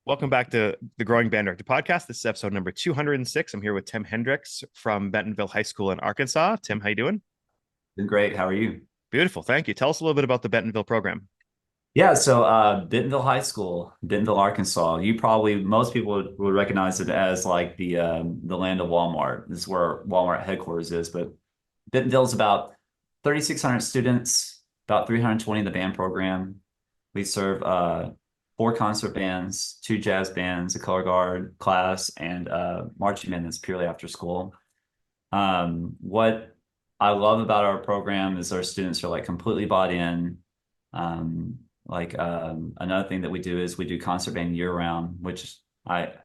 Welcome back to the Growing Band Director podcast. This is episode number 206. I'm here with Tim Hendrix from Bentonville High School in Arkansas. Tim, how you doing? Been great. How are you? Beautiful. Thank you. Tell us a little bit about the Bentonville program. Bentonville High School, Bentonville, Arkansas. Most people would recognize it as like the land of Walmart. This is where Walmart headquarters is. But Bentonville's about 3,600 students, about 320 in the band program. We serve four concert bands, two jazz bands, a color guard class, and marching band that's purely after school. What I love about our program is our students are like completely bought in. Another thing that we do is we do concert band year round, which I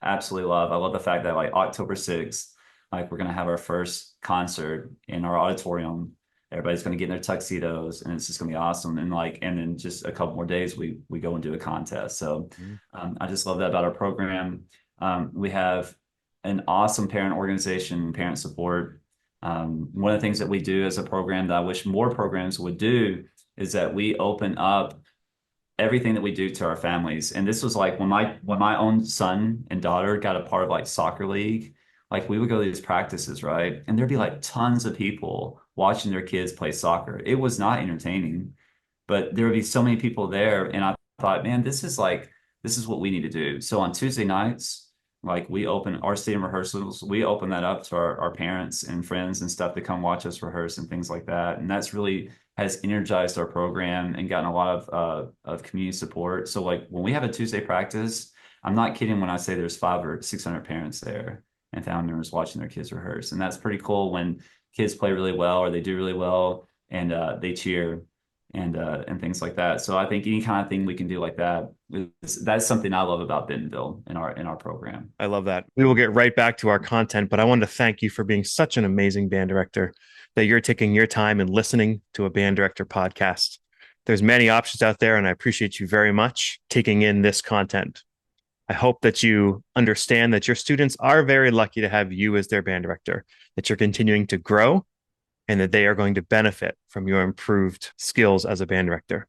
absolutely love. I love the fact that like October 6th, like we're gonna have our first concert in our auditorium. Everybody's gonna get in their tuxedos and it's just gonna be awesome. And then just a couple more days we go and do a contest. So Mhm. I just love that about our program. We have an awesome parent organization, parent support. One of the things that we do as a program that I wish more programs would do is that we open up everything that we do to our families. And this was like when my own son and daughter got a part of like soccer league, like we would go to these practices, right? And there'd be like tons of people watching their kids play soccer. It was not entertaining, but there would be so many people there. And I thought, man, this is what we need to do. So on Tuesday nights, like we open our stadium rehearsals, we open that up to our parents and friends and stuff to come watch us rehearse and things like that. And that's really has energized our program and gotten a lot of community support. So like when we have a Tuesday practice, I'm not kidding when I say there's 500 or 600 parents there and family members watching their kids rehearse. And that's pretty cool when kids play really well or they do really well and they cheer and things like that. So I think any kind of thing we can do like that that's something I love about Bentonville in our program. I love that. We will get right back to our content, but I wanted to thank you for being such an amazing band director, that you're taking your time and listening to a band director podcast. There's many options out there, and I appreciate you very much taking in this content. I hope that you understand that your students are very lucky to have you as their band director, that you're continuing to grow, and that they are going to benefit from your improved skills as a band director.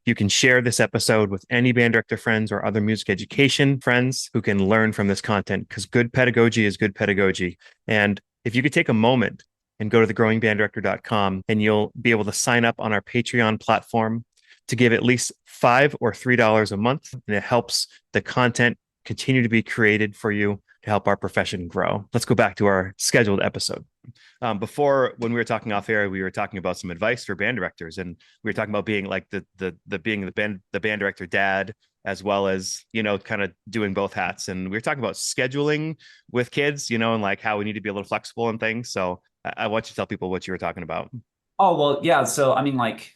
You can share this episode with any band director friends or other music education friends who can learn from this content, because good pedagogy is good pedagogy. And if you could take a moment and go to thegrowingbanddirector.com, and you'll be able to sign up on our Patreon platform to give at least $5 or $3 a month. And it helps the content continue to be created for you to help our profession grow. Let's go back to our scheduled episode. Before, when we were talking off air, we were talking about some advice for band directors, and we were talking about being like the band director dad, as well as kind of doing both hats. And we were talking about scheduling with kids, and like how we need to be a little flexible and things. So I want you to tell people what you were talking about. Oh, well, yeah. So, I mean, like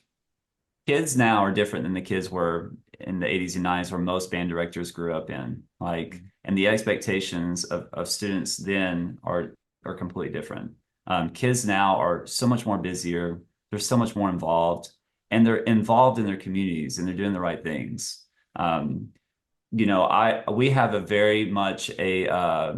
kids now are different than the kids were in the 80s and 90s where most band directors grew up in. Like, and the expectations of students then are completely different. Kids now are so much more busier. They're so much more involved, and they're involved in their communities and they're doing the right things. We have a very much a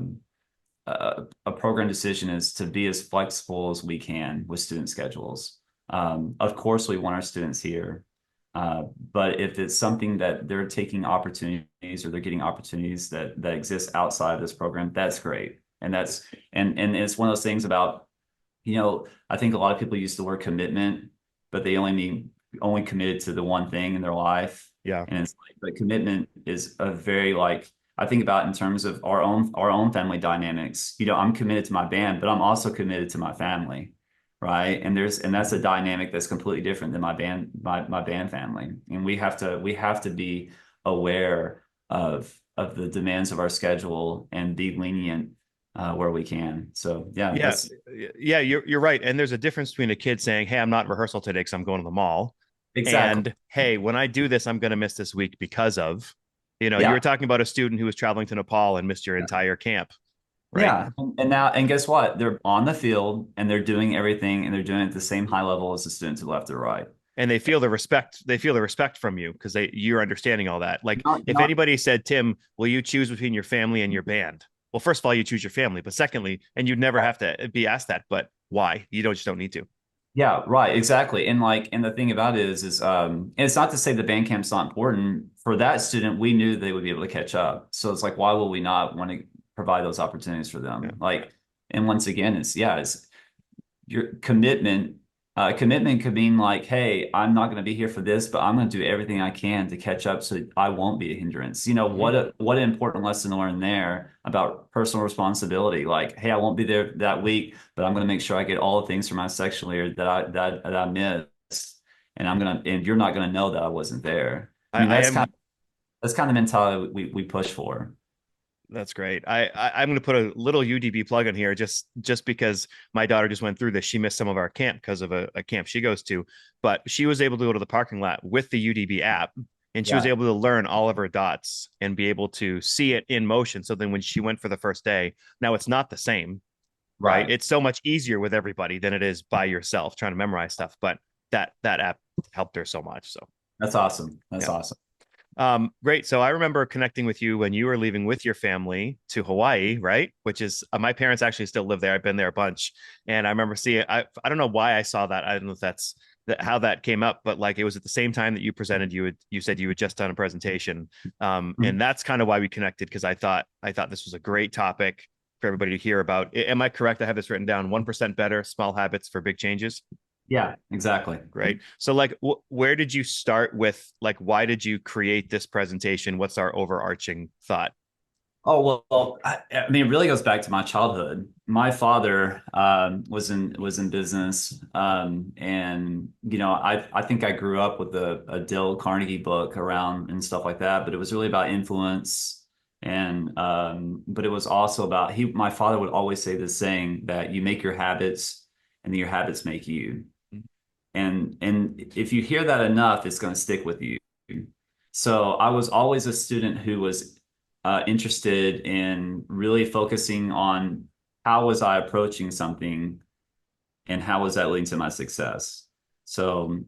program decision is to be as flexible as we can with student schedules. Of course, we want our students here, but if it's something that they're taking opportunities or they're getting opportunities that exist outside of this program, that's great. And it's one of those things about, I think a lot of people use the word commitment, but they only mean only committed to the one thing in their life. Yeah. And it's like, but commitment is a very like I think about in terms of our own family dynamics. I'm committed to my band, but I'm also committed to my family, right? And that's a dynamic that's completely different than my band family. And we have to be aware of the demands of our schedule and be lenient where we can. So yeah, Yeah. that's Yeah, you're right. And there's a difference between a kid saying, "Hey, I'm not in rehearsal today because I'm going to the mall," exactly. and, "Hey, when I do this, I'm going to miss this week because of," you were Yeah. talking about a student who was traveling to Nepal and missed your entire camp, right? Yeah. And guess what? They're on the field and they're doing everything and they're doing it at the same high level as the students who left or right. And they feel the respect from you because you're understanding all that. Like, if Not anybody said, "Tim, will you choose between your family and your band?" Well, first of all, you choose your family, but secondly, and you'd never have to be asked that, but why? You don't just don't need to. Yeah, right, exactly. And like, and the thing about it is, and it's not to say the band camp's not important. For that student, we knew they would be able to catch up. So it's like, why will we not want to provide those opportunities for Yeah. them? Like, and once again, it's your commitment. Commitment could mean like, hey, I'm not going to be here for this, but I'm going to do everything I can to catch up so I won't be a hindrance. You know, Mhm. what an important lesson to learn there about personal responsibility. Like, hey, I won't be there that week, but I'm going to make sure I get all the things from my section leader that I missed, and you're not going to know that I wasn't there. I mean, I am that's kind of the mentality we push for. That's great. I'm going to put a little UDB plug in here just because my daughter just went through this. She missed some of our camp because of a camp she goes to, but she was able to go to the parking lot with the UDB app, and she was Yeah, able to learn all of her dots and be able to see it in motion. So then when she went for the first day, now it's not the same, right? right. It's so much easier with everybody than it is by yourself trying to memorize stuff, but that app helped her so much. So That's awesome. That's yeah. awesome. Great. So I remember connecting with you when you were leaving with your family to Hawaii, right? Which is my parents actually still live there. I've been there a bunch, and I remember seeing. I don't know why I saw that. I don't know if that's how that came up, but like it was at the same time that you presented. You said you had just done a presentation, and that's kind of why we connected because I thought this was a great topic for everybody to hear about. Am I correct? I have this written down: 1% better, small habits for big changes. Yeah, exactly. Great. So like where did you start with like why did you create this presentation? What's our overarching thought? Oh I mean, it really goes back to my childhood. My father was in business, and you know, I think I grew up with a Dale Carnegie book around and stuff like that. But it was really about influence, and but it was also about he. My father would always say this saying that you make your habits, and then your habits make you. And if you hear that enough, it's going to stick with you. So I was always a student who was interested in really focusing on how was I approaching something and how was that leading to my success. So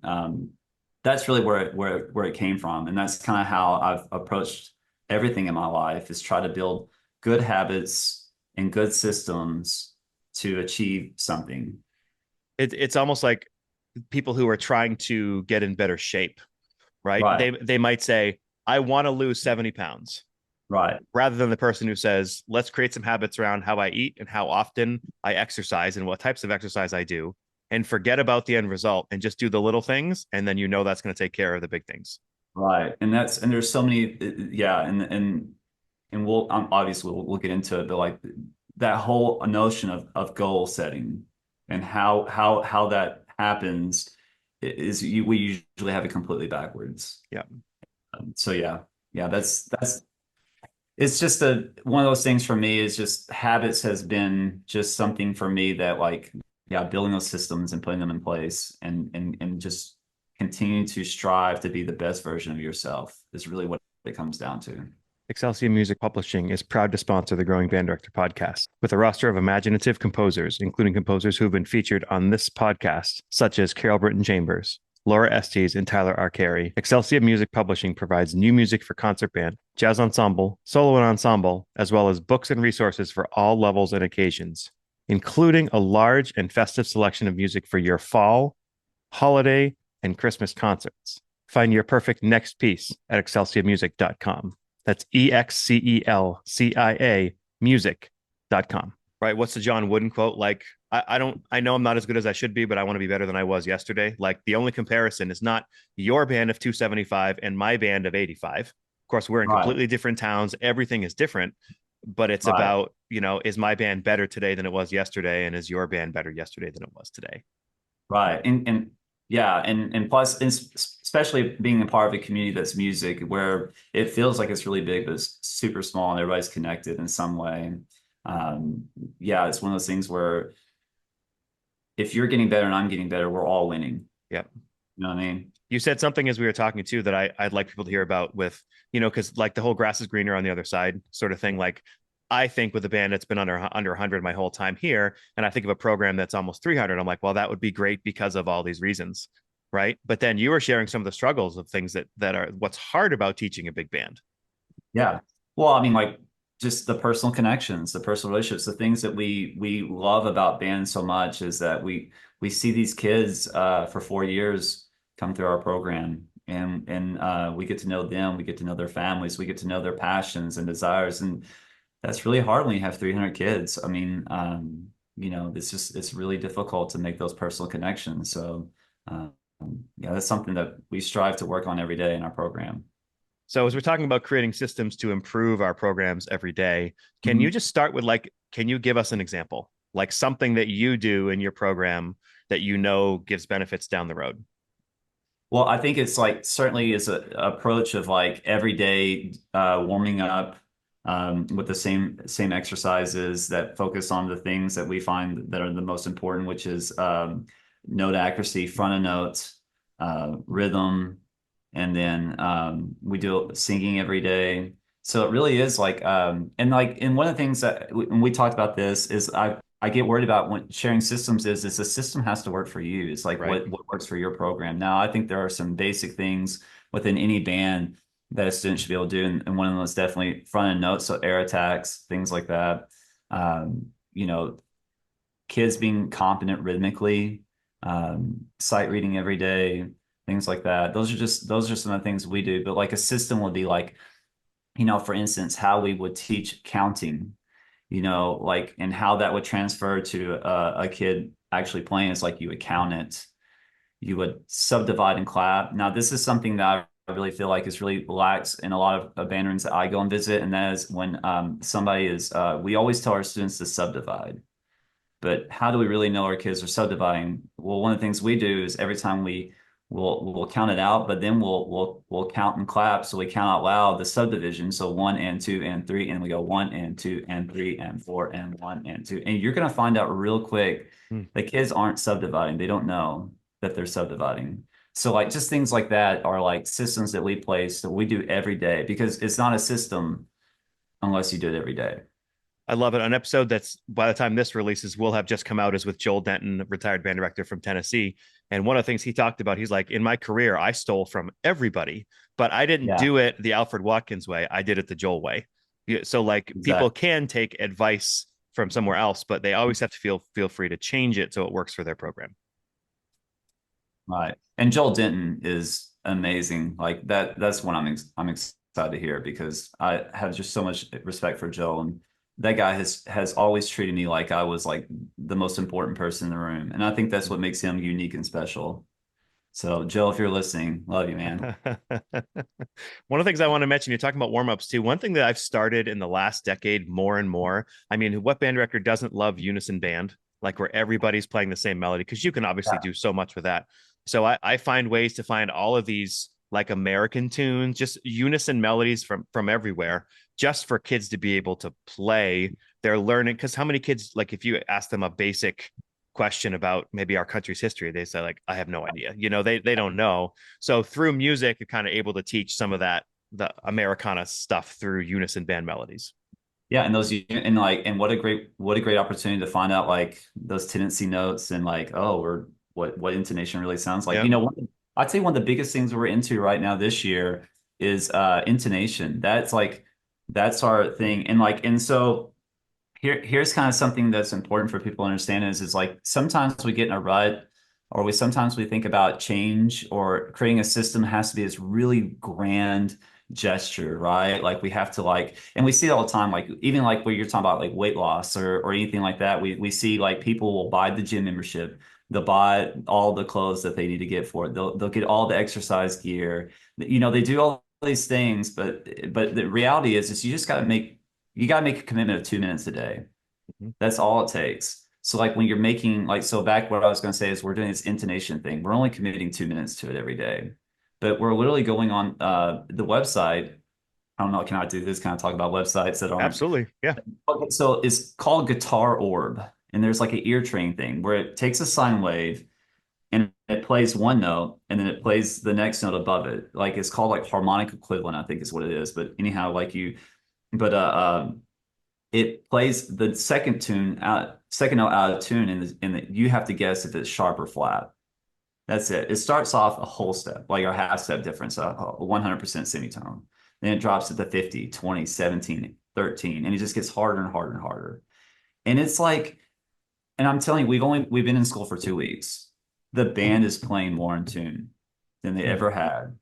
that's really where it came from, and that's kind of how I've approached everything in my life is try to build good habits and good systems to achieve something. It's almost like people who are trying to get in better shape, right? Right, They might say, I want to lose 70 pounds, right, rather than the person who says, let's create some habits around how I eat and how often I exercise and what types of exercise I do, and forget about the end result and just do the little things. And then that's going to take care of the big things. right. And there's so many, yeah, and obviously we'll get into it, but like that whole notion of goal setting and how that happens is we usually have it completely backwards. Yeah. So yeah, that's it's just one of those things for me is just habits has been just something for me that like yeah, building those systems and putting them in place and just continuing to strive to be the best version of yourself is really what it comes down to. Excelsior Music Publishing is proud to sponsor the Growing Band Director podcast with a roster of imaginative composers, including composers who have been featured on this podcast, such as Carol Britton Chambers, Laura Estes, and Tyler Arcari. Excelsior Music Publishing provides new music for concert band, jazz ensemble, solo and ensemble, as well as books and resources for all levels and occasions, including a large and festive selection of music for your fall, holiday, and Christmas concerts. Find your perfect next piece at excelsiamusic.com. That's EXCELCIA music.com. Right. What's the John Wooden quote? Like, I know I'm not as good as I should be, but I want to be better than I was yesterday. Like, the only comparison is not your band of 275 and my band of 85. Of course, we're in Right, completely different towns. Everything is different, but it's right, about, is my band better today than it was yesterday? And is your band better yesterday than it was today? right. And yeah, and plus, especially being a part of a community that's music, where it feels like it's really big, but it's super small and everybody's connected in some way. Um, yeah, it's one of those things where if you're getting better and I'm getting better, we're all winning. Yeah. You know what I mean? You said something as we were talking too that I'd like people to hear about with, because like the whole grass is greener on the other side sort of thing. Like I think with a band that's been under 100 my whole time here, and I think of a program that's almost 300, I'm like, well, that would be great because of all these reasons, right? But then you were sharing some of the struggles of things that are what's hard about teaching a big band. Yeah. Well, I mean, like just the personal connections, the personal relationships, the things that we love about band so much is that we see these kids for 4 years come through our program, and we get to know them, we get to know their families, we get to know their passions and desires, and that's really hard when you have 300 kids. I mean, it's really difficult to make those personal connections. So, um, yeah, that's something that we strive to work on every day in our program. So as we're talking about creating systems to improve our programs every day, can you Mhm. just start with like, can you give us an example? Like something that you do in your program that you know gives benefits down the road? Well, I think it's like certainly is a approach of like every day warming up with the same exercises that focus on the things that we find that are the most important, which is note accuracy, front of notes, rhythm, and then we do singing every day. So it really is like and one of the things that when we talked about this is I get worried about when sharing systems is the system has to work for you. It's like Right. what works for your program. Now, I think there are some basic things within any band that a student should be able to do, and one of them is definitely front end notes, so air attacks, things like that. You know, kids being competent rhythmically, sight reading every day, things like that. Those are some of the things we do. But like a system would be like, for instance, how we would teach counting, like, and how that would transfer to a kid actually playing is like you would count it, you would subdivide and clap. Now, this is something that I really feel like is really lax in a lot of band rooms that I go and visit, and that is when somebody is, we always tell our students to subdivide. But how do we really know our kids are subdividing? Well, one of the things we do is every time we'll count it out, but then we'll count and clap. So we count out loud the subdivision. So 1 and 2 and 3, and we go 1 and 2 and 3 and 4 and 1 and 2. And you're gonna find out real quick Hmm. the kids aren't subdividing. They don't know that they're subdividing. So like just things like that are like systems that we place that we do every day because it's not a system unless you do it every day. I love it. An episode that's by the time this releases will have just come out is with Joel Denton, retired band director from Tennessee. And one of the things he talked about, he's like, in my career, I stole from everybody, but I didn't Yeah, do it the Alfred Watkins way. I did it the Joel way. So like people exactly. can take advice from somewhere else, but they always have to feel free to change it so it works for their program. Right. And Joel Denton is amazing. Like that's what I'm excited to hear because I have just so much respect for Joel, and that guy has always treated me like I was like the most important person in the room. And I think that's what makes him unique and special. So Joel, if you're listening, love you, man. One of the things I want to mention, you're talking about warm-ups too. One thing that I've started in the last decade more and more, I mean, what band director doesn't love unison band, like where everybody's playing the same melody? Because you can obviously Yeah. do so much with that. So I find ways to find all of these like American tunes, just unison melodies from everywhere, just for kids to be able to play. They're learning because how many kids, like if you ask them a basic question about maybe our country's history, they say like, I have no idea. They don't know. So through music, you're kind of able to teach some of that the Americana stuff through unison band melodies. Yeah, and those and like and what a great opportunity to find out like those tendency notes and like or what intonation really sounds like. Yeah, I'd say one of the biggest things we're into right now this year is intonation. That's our thing. And so here's kind of something that's important for people to understand is like sometimes we get in a rut or sometimes we think about change or creating a system has to be this really grand gesture, right? Like we have to like, and we see it all the time, like even like where you're talking about like weight loss or anything like that. We see like people will buy the gym membership, they'll buy all the clothes that they need to get for it. They'll get all the exercise gear. They do all these things, but the reality is you got to make a commitment of 2 minutes a day. mhm, That's all it takes. So like when you're making like so back what I was going to say is we're doing this intonation thing. We're only committing 2 minutes to it every day. But we're literally going on the website. I don't know, can I do this kind of talk about websites that aren't absolutely. Yeah. okay, so it's called Guitar Orb. And there's like an ear train thing where it takes a sine wave and it plays one note and then it plays the next note above it. Like it's called like harmonic equivalent, I think is what it is. But anyhow, but it plays the second note out of tune, and you have to guess if it's sharp or flat. That's it. It starts off a whole step, like a half step difference, a 100% semitone. Then it drops to the 50, 20, 17, 13, and it just gets harder and harder and harder. And it's like, and I'm telling you, we've been in school for 2 weeks. The band is playing more in tune than they ever had.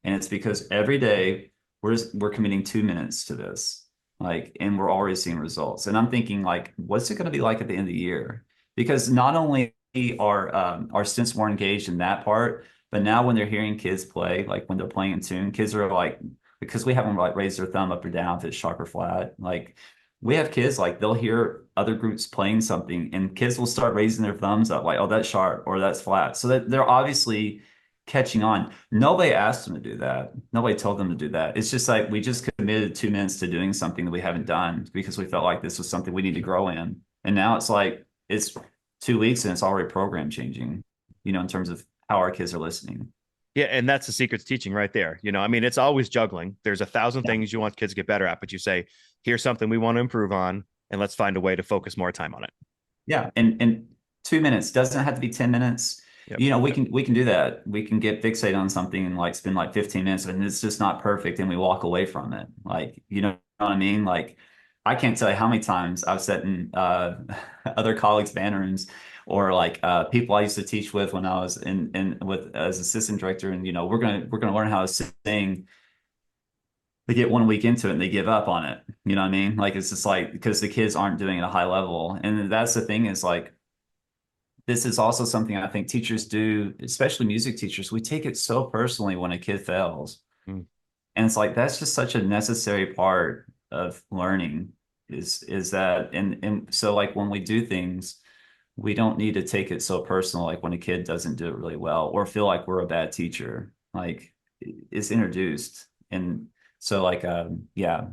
And it's because every day we're committing 2 minutes to this. Like, and we're already seeing results. And I'm thinking, like, what's it going to be like at the end of the year? Because not only are students more engaged in that part, but now when they're hearing kids play, like when they're playing in tune, kids are like, because we have them like raise their thumb up or down if it's sharp or flat. Like we have kids like they'll hear other groups playing something and kids will start raising their thumbs up like, oh, that's sharp or that's flat. So that they're obviously catching on. Nobody asked them to do that. Nobody told them to do that. It's just like we just committed 2 minutes to doing something that we haven't done because we felt like this was something we need to grow in. And now it's like it's 2 weeks and it's already program changing, in terms of how our kids are listening. Yeah, and that's the secret to teaching right there. I mean, it's always juggling. There's 1,000 Yeah. things you want kids to get better at, but you say, here's something we want to improve on, and let's find a way to focus more time on it. Yeah. And 2 minutes doesn't have to be 10 minutes. Yep. We can do that. We can get fixated on something and like spend like 15 minutes and it's just not perfect and we walk away from it. Like, you know what I mean? Like I can't tell you how many times I've sat in other colleagues' band rooms or like people I used to teach with when I was in with as assistant director and we're gonna learn how to sing. They get 1 week into it and they give up on it. You know what I mean? Like it's just like because the kids aren't doing it at a high level. And that's the thing is like this is also something I think teachers do, especially music teachers. We take it so personally when a kid fails. Mm. And it's like that's just such a necessary part of learning is that and so like when we do things, we don't need to take it so personal like when a kid doesn't do it really well or feel like we're a bad teacher. Like it's introduced. And so like yeah,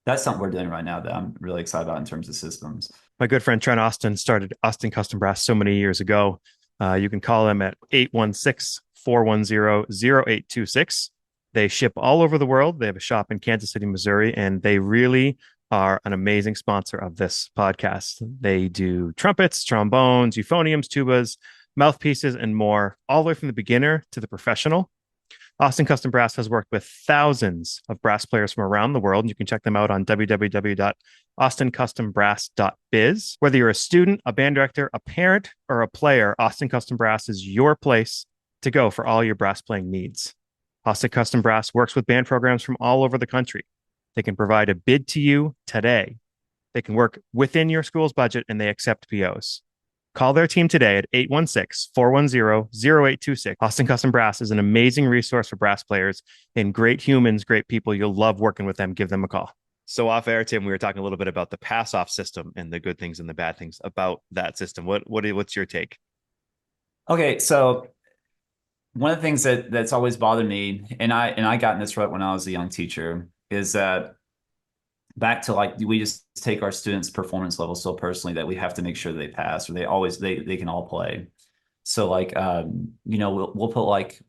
that's something we're doing right now that I'm really excited about in terms of systems. My good friend Trent Austin started Austin Custom Brass so many years ago. You can call them at 816-410-0826. They ship all over the world. They have a shop in Kansas City, Missouri, and they really are an amazing sponsor of this podcast. They do trumpets, trombones, euphoniums, tubas, mouthpieces, and more, all the way from the beginner to the professional. Austin Custom Brass has worked with thousands of brass players from around the world. You can check them out on www.austincustombrass.biz. Whether you're a student, a band director, a parent, or a player, Austin Custom Brass is your place to go for all your brass playing needs. Austin Custom Brass works with band programs from all over the country. They can provide a bid to you today. They can work within your school's budget and they accept POs. Call their team today at 816-410-0826. Austin Custom Brass is an amazing resource for brass players and great humans, great people. You'll love working with them. Give them a call. So off air, Tim, we were talking a little bit about the pass-off system and the good things and the bad things about that system. What's your take? Okay, so one of the things that's always bothered me, and I got in this rut when I was a young teacher, is that back to like we just take our students' performance level so personally that we have to make sure they pass or they can all play. So like we'll put like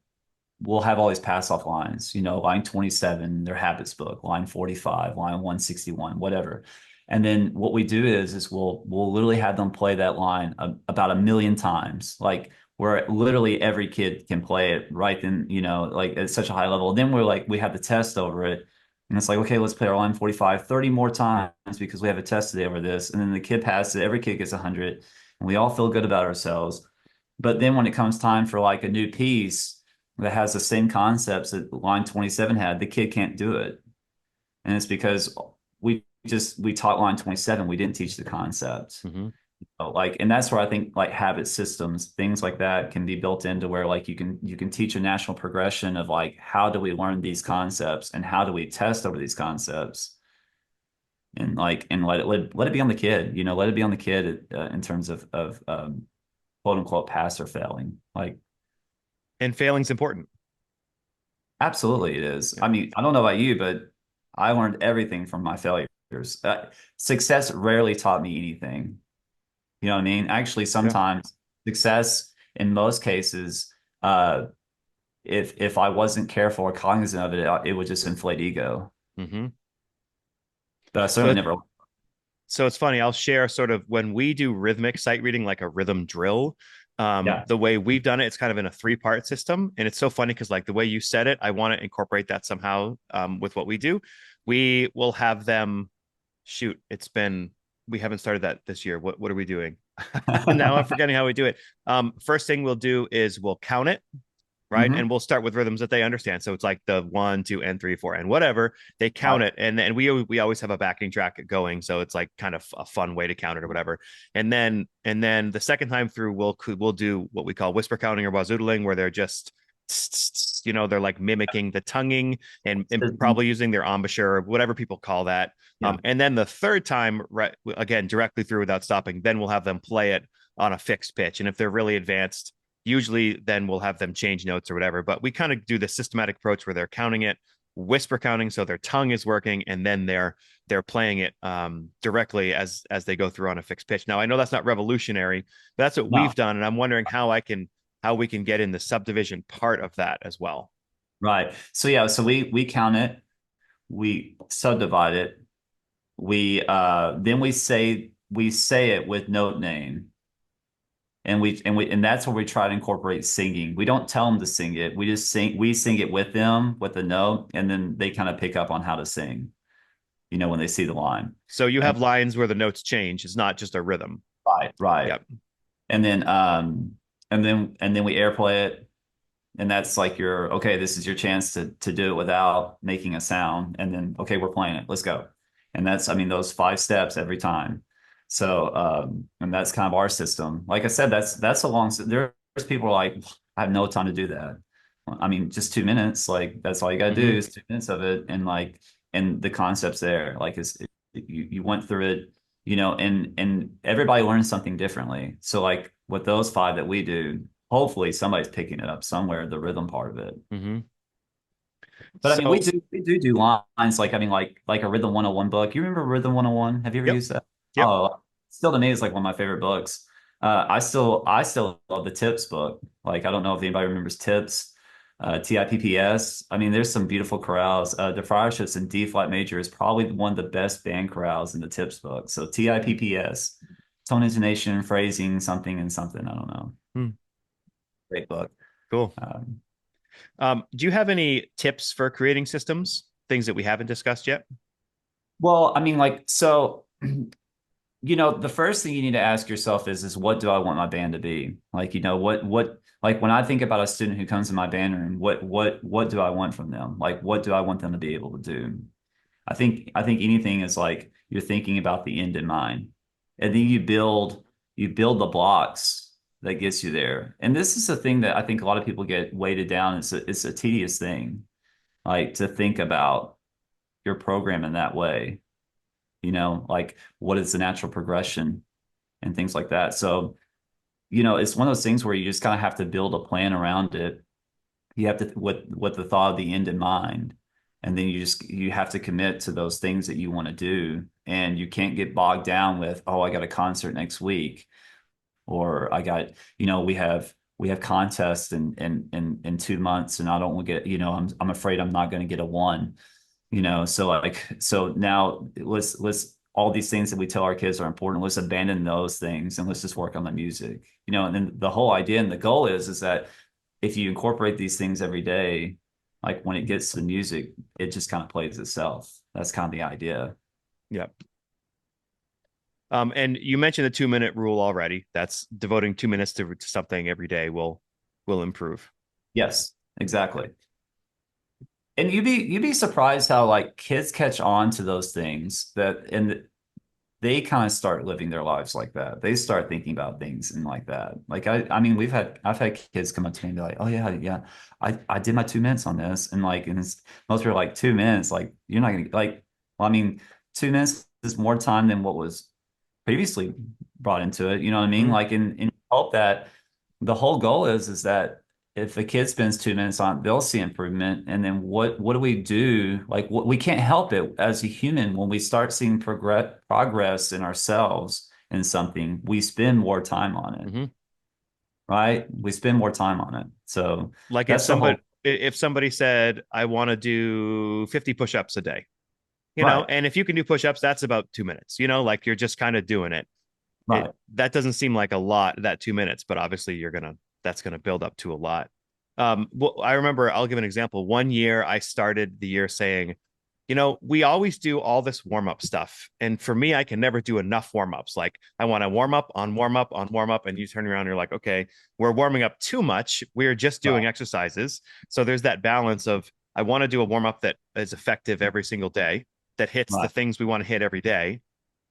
we'll have all these pass off lines, line 27, their habits book, line 45, line 161, whatever. And then what we do is we'll literally have them play that line about 1,000,000 times, like where literally every kid can play it right then, like at such a high level. Then we have the test over it. And it's like, okay, let's play our line 45 30 more times because we have a test today over this. And then the kid passes it, every kid gets 100, and we all feel good about ourselves. But then when it comes time for like a new piece that has the same concepts that line 27 had, the kid can't do it. And it's because we taught line 27, we didn't teach the concept. Mm-hmm. Like, and that's where I think like habit systems, things like that can be built into where like you can teach a national progression of like how do we learn these concepts and how do we test over these concepts and like and let it be on the kid, let it be on the kid in terms of quote unquote pass or failing. Like, And failing's important. absolutely it is. Yeah. I mean, I don't know about you, but I learned everything from my failures. Success rarely taught me anything. You know what I mean? Actually, Yeah. sometimes success in most cases, if I wasn't careful or cognizant of it, it would just inflate ego. Mm-hmm. But I So certainly never. So it's funny. I'll share sort of when we do rhythmic sight reading, like a rhythm drill. Yeah. The way we've done it, it's kind of in a 3-part system, and it's so funny because like the way you said it, I want to incorporate that somehow with what we do. We will have them shoot. We haven't started that this year. What are we doing? Now I'm forgetting how we do it. First thing we'll do is we'll count it, right? Hmm. And we'll start with rhythms that they understand. So it's like the 1, 2, and 3, 4, and whatever. They count Right. it, and then we always have a backing track going, so it's like kind of a fun way to count it or whatever. And then the second time through, we'll do what we call whisper counting or wazoodling, where they're just they're like mimicking the tonguing and probably using their embouchure or whatever people call that. Yeah. And then the third time, right, again, directly through without stopping, then we'll have them play it on a fixed pitch. And if they're really advanced, usually then we'll have them change notes or whatever. But we kind of do the systematic approach where they're counting it, whisper counting, so their tongue is working, and then they're playing it directly as they go through on a fixed pitch. Now I know that's not revolutionary, but that's what we've No. done, and I'm wondering how we can get in the subdivision part of that as well. Right. So yeah, so we count it, we subdivide it, we then we say it with note name. And that's where we try to incorporate singing. We don't tell them to sing it. We sing it with them with the note, and then they kind of pick up on how to sing, when they see the line. So you And have lines where the notes change. It's not just a rhythm. right, right. Yep. And then we airplay it. And that's like okay, this is your chance to do it without making a sound. And then, okay, we're playing it. Let's go. And I mean, those 5 steps every time. So, and that's kind of our system. Like I said, that's a long, there's people who are like, I have no time to do that. I mean, just 2 minutes, like that's all you got to do Mm-hmm. is 2 minutes of it. And the concept's there, like you went through it, and everybody learns something differently. So like with those 5 that we do, hopefully somebody's picking it up somewhere, the rhythm part of it. Mm-hmm. But I mean, we So do we do do lines like I mean like a Rhythm 101 book. You remember Rhythm 101? Have you ever yep, used that? yep. Oh, still to me is like one of my favorite books. I still love the Tips book. Like I don't know if anybody remembers Tips, TIPPS. I mean, there's some beautiful chorales. The Friarships in D flat major is probably one of the best band chorales in the Tips book. So TIPPS, tone intonation, phrasing, something and something. I don't know. Hmm, Great book. cool. Um, Do you have any tips for creating systems? Things that we haven't discussed yet? well, I mean, like so. The first thing you need to ask yourself is what do I want my band to be? Like, like when I think about a student who comes in my band room, what do I want from them? Like, what do I want them to be able to do? I think anything is like you're thinking about the end in mind. And then you build the blocks that gets you there. And this is a thing that I think a lot of people get weighted down. It's a tedious thing, like to think about your program in that way, like what is the natural progression and things like that. So, it's one of those things where you just kind of have to build a plan around it. You have to with the thought of the end in mind. And then you have to commit to those things that you want to do. And you can't get bogged down with, oh, I got a concert next week, or I got, we have contests in 2 months and I don't want to get, I'm afraid I'm not going to get a one. So now let's all these things that we tell our kids are important, let's abandon those things and let's just work on the music. And then the whole idea and the goal is that if you incorporate these things every day, like when it gets to the music, it just kind of plays itself. That's kind of the idea. Yep. And you mentioned the 2 minute rule already. That's devoting 2 minutes to something every day will improve. Yes, exactly. And you'd be surprised how like kids catch on to those things and they kind of start living their lives like that. They start thinking about things and like that. Like I mean, I've had kids come up to me and be like, "Oh yeah, yeah, I did my 2 minutes on this," and most people are like 2 minutes, like you're not gonna like. Well, I mean, 2 minutes is more time than what was previously brought into it. You know what I mean? Mhm. Like in hope that the whole goal is that if a kid spends 2 minutes on it, they'll see improvement. And then what do we do? Like we can't help it as a human when we start seeing progress in ourselves in something, we spend more time on it, Mhm. right? We spend more time on it. So Like that's the whole if somebody said, I want to do 50 push-ups a day, right, and if you can do push-ups, that's about 2 minutes, like you're just kind of doing it. right. That doesn't seem like a lot, that 2 minutes, but obviously that's gonna build up to a lot. Well, I remember, I'll give an example. One year I started the year saying, we always do all this warm up stuff. And for me, I can never do enough warm ups. Like I want to warm up on warm up on warm up. And you turn around and you're like, okay, we're warming up too much. We're just doing Right. exercises. So there's that balance of I want to do a warm up that is effective every single day, that hits the Right. things we want to hit every day.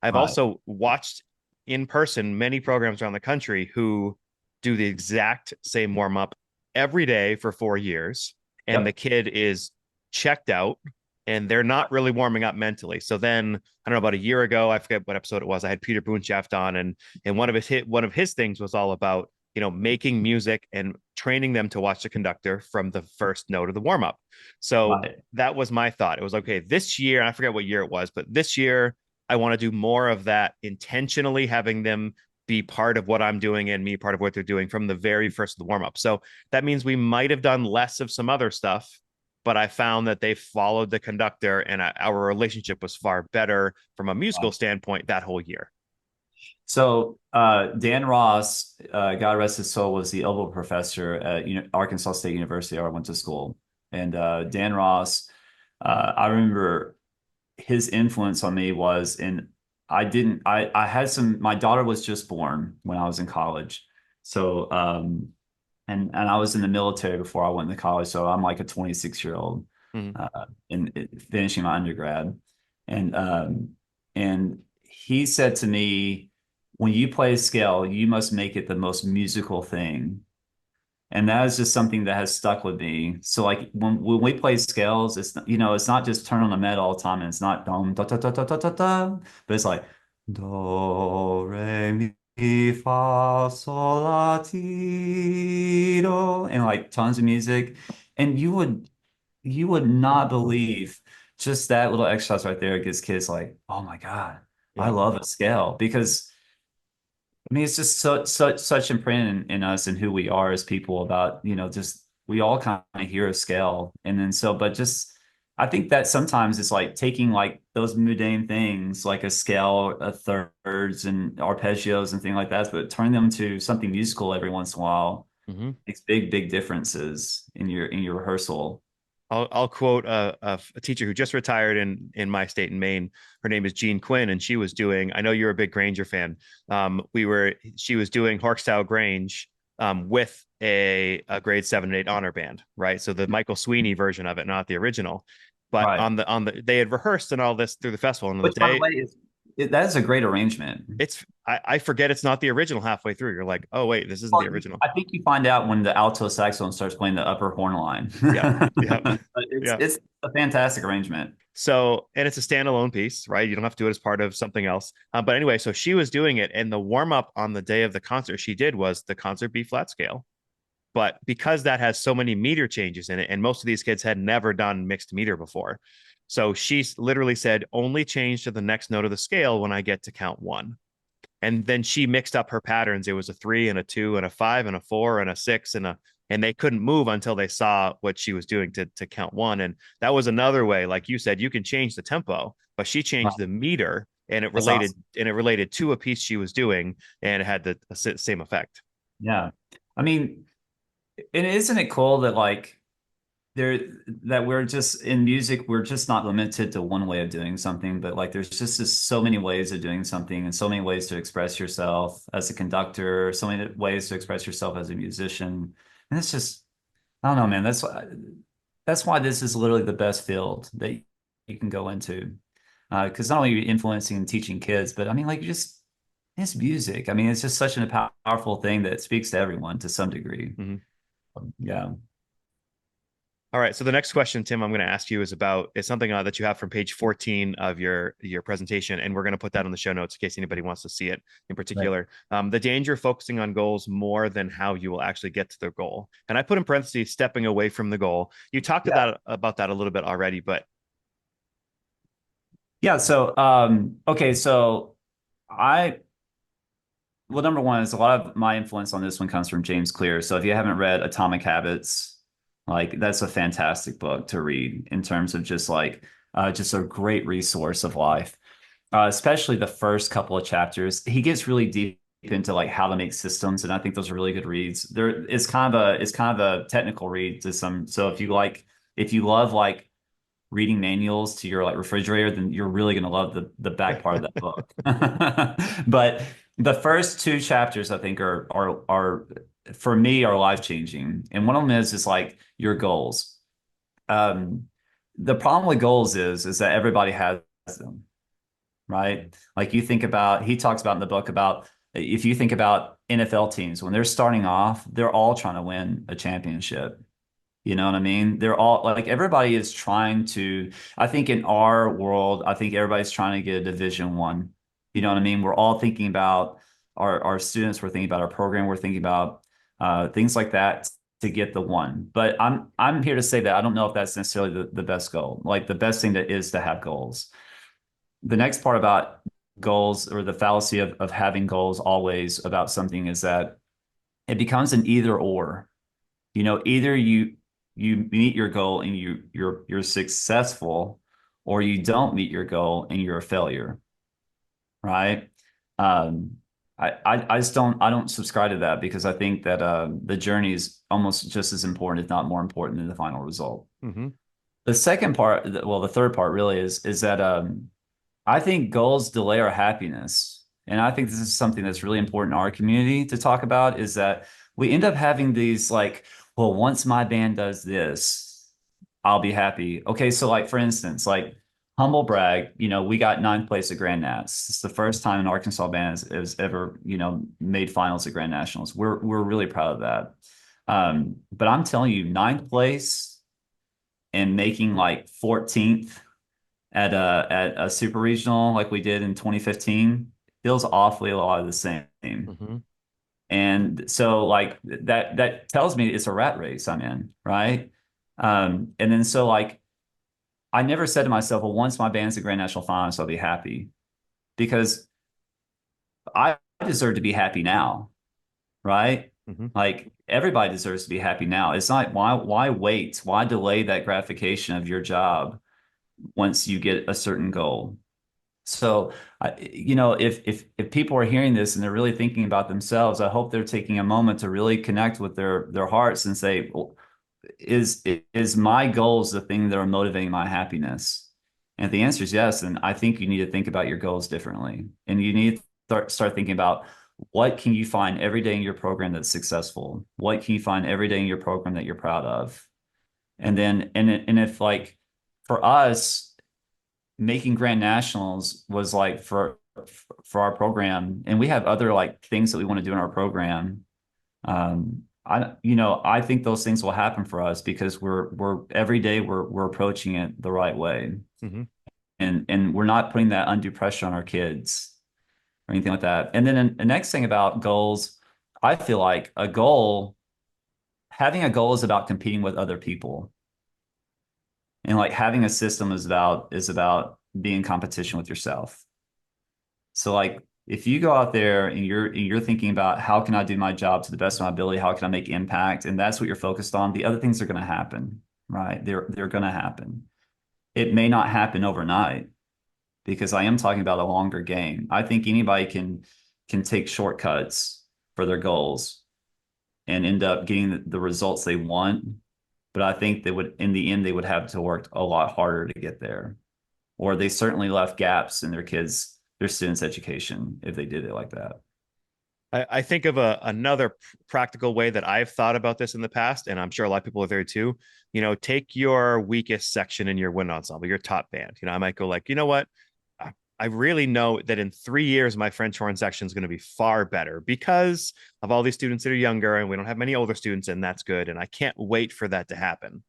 I've Right. also watched in person many programs around the country who do the exact same warm up every day for 4 years. And the Yep. kid is checked out and they're not really warming up mentally. So then I don't know, about a year ago, I forget what episode it was. I had Peter Boonshaft on, and one of his things was all about making music and training them to watch the conductor from the first note of the warm up. So Right. that was my thought. It was okay this year, and I forget what year it was, but this year I want to do more of that, intentionally having them be part of what I'm doing and me part of what they're doing from the very first of the warm up. So that means we might have done less of some other stuff, but I found that they followed the conductor, and our relationship was far better from a musical standpoint that whole year. So Dan Ross, God rest his soul, was the elbow professor at Arkansas State University, where I went to school. And Dan Ross, I remember his influence on me was in I had some my daughter was just born when I was in college. So and I was in the military before I went to college. So I'm like a 26-year-old Mm-hmm. in finishing my undergrad. And and he said to me, when you play a scale, you must make it the most musical thing. And that is just something that has stuck with me. So like when we play scales, it's not just turn on the med all the time, and it's not dum da da da da da da da, but it's like do re mi fa sol la ti do, and like tons of music. And you would not believe just that little exercise right there gets kids like, oh my God, I Yeah. love a scale. Because I mean, it's just such imprinted in us and who we are as people about, just we all kind of hear a scale. And then but just I think that sometimes it's like taking like those mundane things like a scale, a thirds and arpeggios and things like that, but turn them to something musical every once in a while Mm-hmm. makes big, big differences in your rehearsal. I'll quote a teacher who just retired in my state in Maine. Her name is Jean Quinn, and she was doing. I know you're a big Granger fan. She was doing Horkstyle Grange with a grade 7 and 8 honor band, right? So the Michael Sweeney version of it, not the original. But Right. they had rehearsed and all this through the festival, and on the Which, by the day way, that is a great arrangement. I forget it's not the original halfway through. You're like, oh wait, this isn't Well, the original. I think you find out when the alto saxophone starts playing the upper horn line. Yeah, yeah, But it's yeah. it's a fantastic arrangement. So, and it's a standalone piece, right? You don't have to do it as part of something else. But anyway, so she was doing it, and the warm up on the day of the concert she did was the concert B flat scale. But because that has so many meter changes in it, and most of these kids had never done mixed meter before, so she literally said, only change to the next note of the scale when I get to count one. And then she mixed up her patterns. It was a 3 and a 2 and a 5 and a 4 and a 6 and they couldn't move until they saw what she was doing to count one. And that was another way, like you said, you can change the tempo, but she changed Wow, the meter, and it that's related awesome. and it related to a piece she was doing, and it had the same effect. Yeah. I mean, and isn't it cool that like there that we're just in music, we're just not limited to one way of doing something, but like there's just so many ways of doing something and so many ways to express yourself as a conductor, so many ways to express yourself as a musician. And it's just, I don't know, man. That's why this is literally the best field that you can go into. Because not only are you influencing and teaching kids, but I mean, like, it's music. I mean, it's just such a powerful thing that speaks to everyone to some degree. Mm-hmm. Yeah. All right. So the next question, Tim, I'm going to ask you is something that you have from page 14 of your presentation, and we're going to put that on the show notes in case anybody wants to see it in Right. particular. The danger of focusing on goals more than how you will actually get to the goal. And I put in parentheses stepping away from the goal. You talked Yeah. about that a little bit already, but Yeah. So, okay. So I, well, number one is a lot of my influence on this one comes from James Clear. So if you haven't read Atomic Habits, like that's a fantastic book to read in terms of just a great resource of life. Especially the first couple of chapters. He gets really deep into like how to make systems, and I think those are really good reads. It's kind of a technical read to some. So if you love like reading manuals to your like refrigerator, then you're really going to love the back part of that book. But the first two chapters, I think, are for me are life changing. And one of them is like your goals. Um, the problem with goals is that everybody has them, right? Like you think about, he talks about in the book about if you think about NFL teams, when they're starting off, they're all trying to win a championship. You know what I mean? They're all like everybody is trying to, I think in our world, I think everybody's trying to get a Division 1. You know what I mean? We're all thinking about our students, we're thinking about our program, we're thinking about things like that to get the one. But I'm here to say that I don't know if that's necessarily the best goal. Like the best thing that is to have goals. The next part about goals or the fallacy of having goals always about something is that it becomes an either or. You know, either you meet your goal and you're successful, or you don't meet your goal and you're a failure, right? Um, I just don't subscribe to that because I think that the journey is almost just as important, if not more important, than the final result. Mm-hmm. The second part, well, the third part really is that I think goals delay our happiness. And I think this is something that's really important in our community to talk about is that we end up having these like, well, once my band does this, I'll be happy. Okay, so like for instance, like humble brag, you know, we got ninth place at Grand Nats. It's the first time an Arkansas band has ever, you know, made finals at Grand Nationals. We're really proud of that. But I'm telling you, ninth place and making like 14th at a super regional like we did in 2015 feels awfully a lot of the same. Mm-hmm. And so like that tells me it's a rat race I'm in, right? And then so like I never said to myself, well, once my band's at Grand National Finals, I'll be happy because I deserve to be happy now, right? Mm-hmm. Like everybody deserves to be happy now. It's not why wait? Why delay that gratification of your job once you get a certain goal? So, you know, if people are hearing this and they're really thinking about themselves, I hope they're taking a moment to really connect with their hearts and say, well, is my goals the thing that are motivating my happiness? And if the answer is yes, then I think you need to think about your goals differently, and you need to start thinking about what can you find every day in your program that's successful? What can you find every day in your program that you're proud of? And then, and if like for us making Grand Nationals was like for our program, and we have other like things that we want to do in our program. I think those things will happen for us because we're every day we're approaching it the right way, Mm-hmm. and we're not putting that undue pressure on our kids or anything like that. And then the next thing about goals, I feel like having a goal is about competing with other people, and like having a system is about being in competition with yourself. So like if you go out there and you're thinking about how can I do my job to the best of my ability, how can I make impact, and that's what you're focused on, the other things are going to happen, right? They're going to happen. It may not happen overnight because I am talking about a longer game. I think anybody can take shortcuts for their goals and end up getting the results they want, but I think they would in the end they would have to work a lot harder to get there, or they certainly left gaps in their students' education if they did it like that. I think of another practical way that I've thought about this in the past, and I'm sure a lot of people are there too. You know, take your weakest section in your wind ensemble, your top band. You know, I might go like, you know what? I really know that in 3 years, my French horn section is going to be far better because of all these students that are younger and we don't have many older students, and that's good. And I can't wait for that to happen.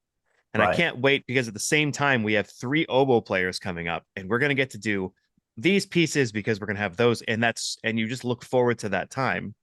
And I Right. can't wait because at the same time, we have three oboe players coming up, and we're going to get to do these pieces because we're going to have those. And you just look forward to that time.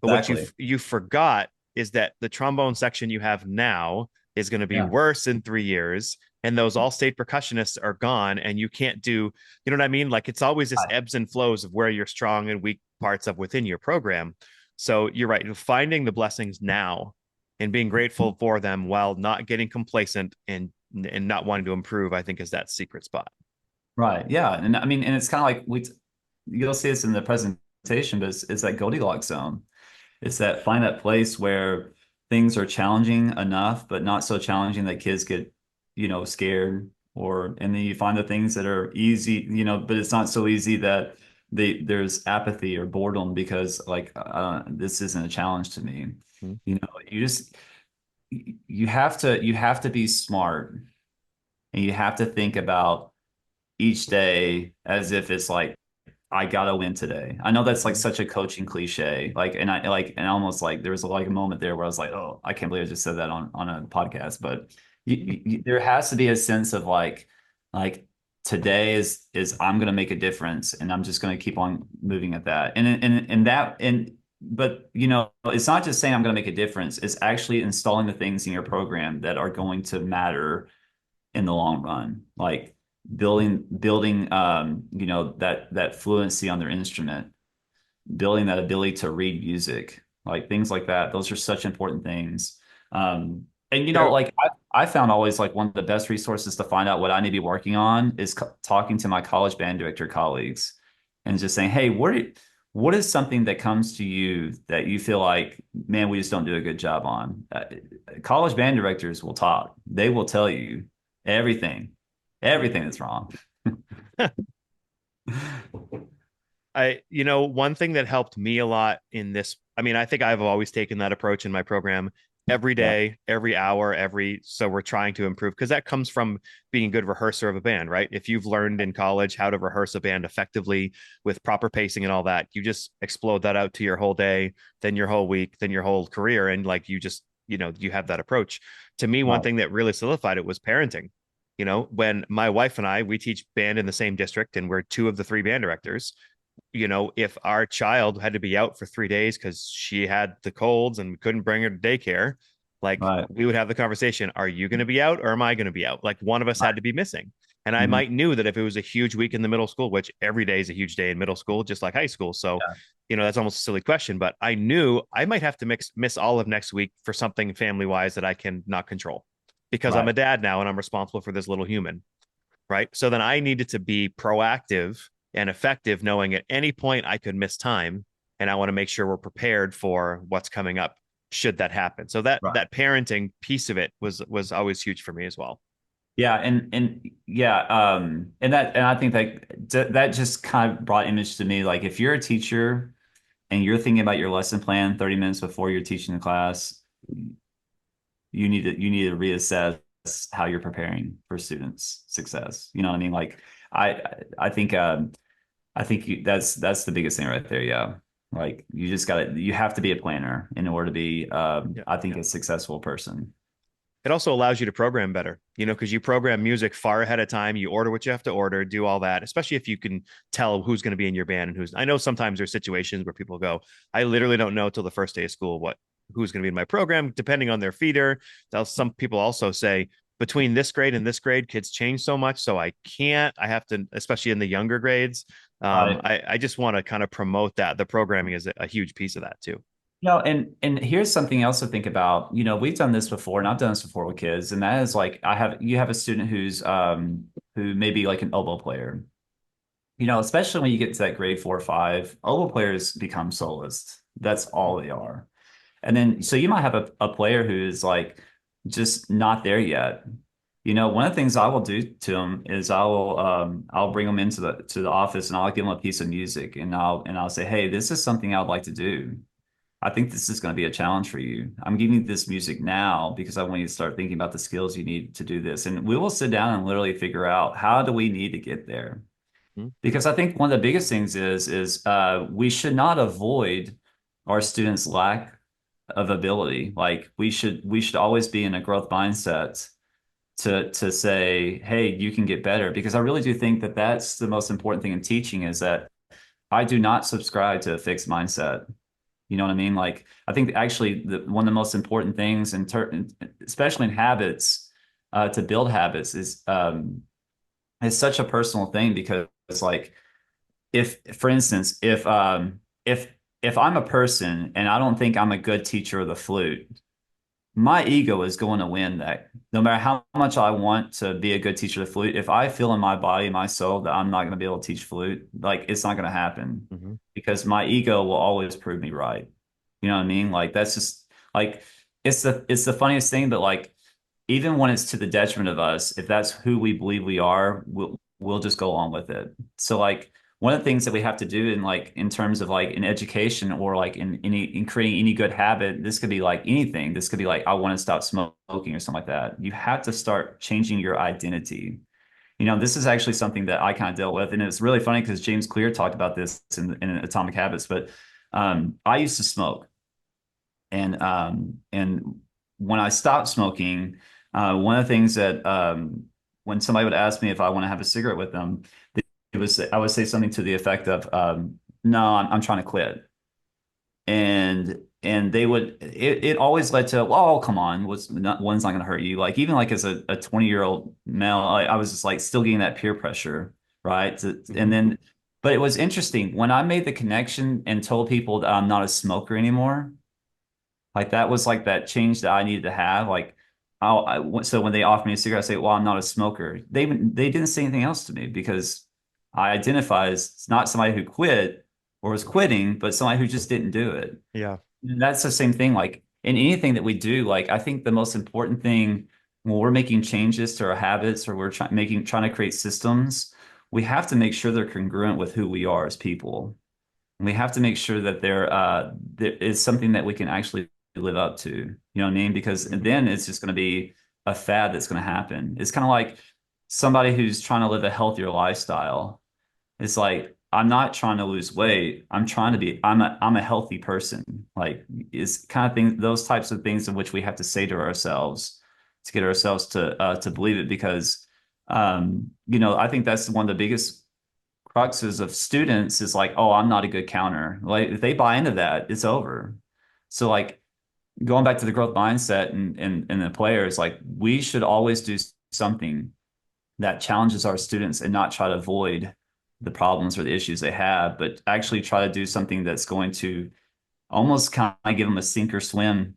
But what Exactly. you forgot is that the trombone section you have now is going to be Yeah. worse in 3 years. And those all state percussionists are gone, and you can't do, you know what I mean? Like it's always this Right. ebbs and flows of where you're strong and weak parts of within your program. So you're right. Finding the blessings now and being grateful for them while not getting complacent and not wanting to improve, I think is that secret spot. Right. Yeah. And I mean, and it's kind of like you'll see this in the presentation, but it's that Goldilocks zone. It's that find that place where things are challenging enough, but not so challenging that kids get, you know, scared, and then you find the things that are easy, but it's not so easy that there's apathy or boredom because like this isn't a challenge to me. Mhm. You just you have to be smart, and you have to think about each day as if it's like I gotta win today. I know that's like Mhm. such a coaching cliche. Like, and almost like there was like a moment there where I was like, oh, I can't believe I just said that on a podcast. But there has to be a sense of like today is I'm gonna make a difference, and I'm just gonna keep on moving at that. But it's not just saying I'm gonna make a difference. It's actually installing the things in your program that are going to matter in the long run, like building that fluency on their instrument, building that ability to read music, like things like that. Those are such important things. And There, like I found always like one of the best resources to find out what I need to be working on is talking to my college band director colleagues and just saying, hey, what is something that comes to you that you feel like, man, we just don't do a good job on? College band directors will talk. They will tell you everything, everything that's wrong. one thing that helped me a lot in this, I mean, I think I've always taken that approach in my program every Yeah, day, every hour, so we're trying to improve because that comes from being a good rehearser of a band, right? If you've learned in college how to rehearse a band effectively with proper pacing and all that, you just explode that out to your whole day, then your whole week, then your whole career. And like you just, you have that approach. To me, one right, thing that really solidified it was parenting. When my wife and I, we teach band in the same district and we're two of the three band directors. If our child had to be out for 3 days because she had the colds and we couldn't bring her to daycare, like right, we would have the conversation, are you going to be out or am I going to be out? Like one of us had right. to be missing. And I Mhm. might knew that if it was a huge week in the middle school, which every day is a huge day in middle school, just like high school. So, Yeah, that's almost a silly question, but I knew I might have to miss all of next week for something family wise that I can not control because I'm right. a dad now and I'm responsible for this little human, right? So then I needed to be proactive and effective, knowing at any point I could miss time, and I want to make sure we're prepared for what's coming up should that happen. So that Right. that parenting piece of it was always huge for me as well. Yeah, and yeah, and I think that just kind of brought image to me. Like if you're a teacher and you're thinking about your lesson plan 30 minutes before you're teaching the class, you need to reassess how you're preparing for students' success. You know what I mean? Like I I think that's the biggest thing right there. Yeah. Like you have to be a planner in order to be Yeah. I think a successful person. It also allows you to program better, because you program music far ahead of time. You order what you have to order, do all that, especially if you can tell who's going to be in your band and who's. I know sometimes there's situations where people go, I literally don't know till the first day of school who's going to be in my program, depending on their feeder. Some people also say between this grade and this grade, kids change so much. So I can't, I have to, especially in the younger grades. Right. I just want to kind of promote that. The programming is a huge piece of that too. And here's something else to think about. We've done this before, and I've done this before with kids, and that is like you have a student who may be like an oboe player. Especially when you get to that grade 4 or 5, oboe players become soloists. That's all they are. And then so you might have a player who is like just not there yet. One of the things I will do to them is I'll bring them into the office, and I'll give them a piece of music, and I'll say, hey, this is something I'd like to do. I think this is going to be a challenge for you. I'm giving you this music now because I want you to start thinking about the skills you need to do this. And we will sit down and literally figure out how do we need to get there. Mhm. Because I think one of the biggest things is we should not avoid our students' lack of ability. Like we should always be in a growth mindset to say, hey, you can get better. Because I really do think that that's the most important thing in teaching is that I do not subscribe to a fixed mindset. You know what I mean? Like, I think actually one of the most important things, especially in habits, to build habits, is such a personal thing because it's like, for instance, if I'm a person and I don't think I'm a good teacher of the flute, my ego is going to win that. No matter how much I want to be a good teacher of the flute, if I feel in my body, my soul that I'm not going to be able to teach flute, like it's not going to happen Mhm. because my ego will always prove me right. You know what I mean? Like that's just like it's the funniest thing, but like even when it's to the detriment of us, if that's who we believe we are, we'll just go along with it. So like one of the things that we have to do in like in terms of like in education or like in creating any good habit, this could be like anything. This could be like I want to stop smoking or something like that. You have to start changing your identity. This is actually something that I kind of dealt with, and it's really funny because James Clear talked about this in Atomic Habits. But I used to smoke, and when I stopped smoking, one of the things that when somebody would ask me if I want to have a cigarette with them, I would say something to the effect of, "No, I'm trying to quit." And they would it always led to, well, come on, one's not going to hurt you. Like even like as a 20-year-old male, I was just like still getting that peer pressure, right? And Mhm. then, but it was interesting when I made the connection and told people that I'm not a smoker anymore. Like that was like that change that I needed to have. Like, so when they offer me a cigarette, I say, "Well, I'm not a smoker." They didn't say anything else to me because I identify as not somebody who quit or was quitting, but somebody who just didn't do it. Yeah. And that's the same thing. Like in anything that we do, like I think the most important thing when we're making changes to our habits or we're trying to create systems, we have to make sure they're congruent with who we are as people. And we have to make sure that there is something that we can actually live up to. You know what I mean? Because Mhm. then it's just going to be a fad that's going to happen. It's kind of like somebody who's trying to live a healthier lifestyle. It's like I'm not trying to lose weight. I'm a healthy person. Like it's kind of thing those types of things in which we have to say to ourselves to get ourselves to believe it because I think that's one of the biggest cruxes of students is like, oh, I'm not a good counter. Like if they buy into that, it's over. So like going back to the growth mindset and the players, like we should always do something that challenges our students and not try to avoid the problems or the issues they have, but actually try to do something that's going to almost kind of give them a sink or swim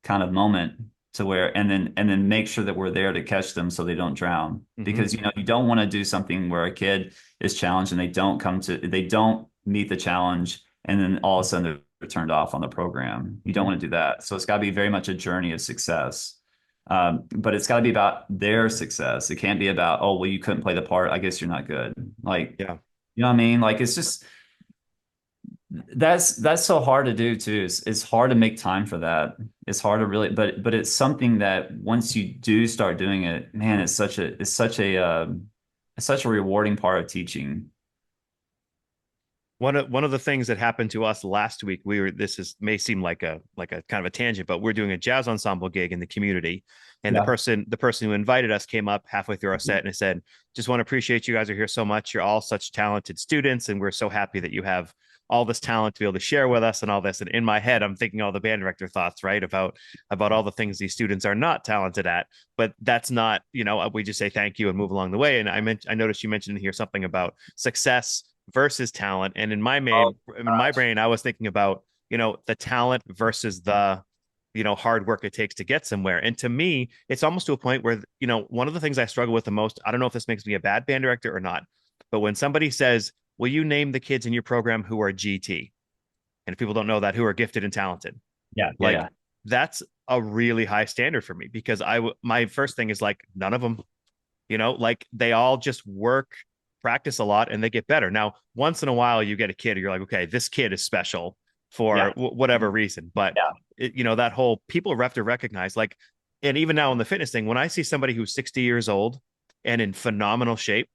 kind of moment to where and then make sure that we're there to catch them so they don't drown Mhm. because you don't want to do something where a kid is challenged and they don't meet the challenge and then all of a sudden they're turned off on the program. You don't Mhm. want to do that, so it's got to be very much a journey of success. But it's got to be about their success. It can't be about, oh, well, you couldn't play the part, I guess you're not good. Like, Yeah. you know what I mean? Like it's just that's so hard to do too. It's hard to make time for that. It's hard to really, but it's something that once you do start doing it, man, it's such a rewarding part of teaching. One of the things that happened to us last week, we were this is may seem like a kind of a tangent, but we're doing a jazz ensemble gig in the community. And Yeah. the person who invited us came up halfway through our set and said, just want to appreciate you guys are here so much. You're all such talented students, and we're so happy that you have all this talent to be able to share with us and all this. And in my head, I'm thinking all the band director thoughts, right? About all the things these students are not talented at. But that's not, we just say thank you and move along the way. And I noticed you mentioned here something about success versus talent. And Oh in my gosh. brain, I was thinking about, the talent versus the, hard work it takes to get somewhere. And to me, it's almost to a point where, one of the things I struggle with the most, I don't know if this makes me a bad band director or not, but when somebody says, will you name the kids in your program who are GT? And if people don't know that, who are gifted and talented, Yeah, yeah, like yeah. that's a really high standard for me because my first thing is like none of them, like they all just work, practice a lot, and they get better. Now, once in a while, you get a kid, you're like, okay, this kid is special for Yeah. whatever reason. But Yeah. that whole people have to recognize, like, and even now in the fitness thing, when I see somebody who's 60 years old and in phenomenal shape,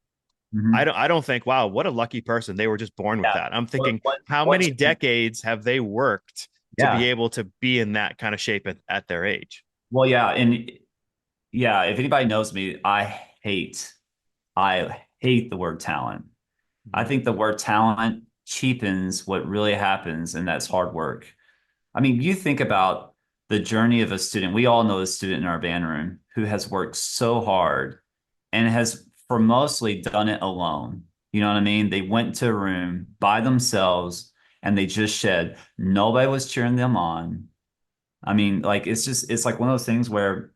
Mhm. I don't think, wow, what a lucky person. They were just born with Yeah. that. I'm What, thinking, what, how what, many decades have they worked to be yeah. able to be in that kind of shape at their age? Well, yeah. And yeah, if anybody knows me, I hate the word talent. I Mhm. think the word talent cheapens what really happens, and that's hard work. I mean, you think about the journey of a student. We all know a student in our band room who has worked so hard and has for mostly done it alone. You know what I mean? They went to a room by themselves and they just shed. Nobody was cheering them on. I mean, like it's like one of those things where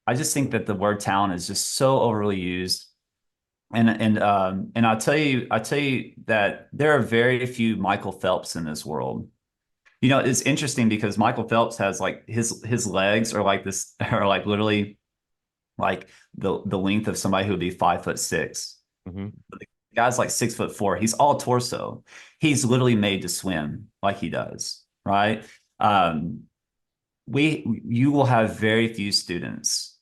I just think that the word talent is just so overly used. And I'll tell you that there are very few Michael Phelps in this world. It's interesting because Michael Phelps has like his legs are like this are like literally like the length of somebody who would be 5'6". Hmm. The guy's like 6'4". He's all torso. He's literally made to swim like he does, right? Um, you will have very few students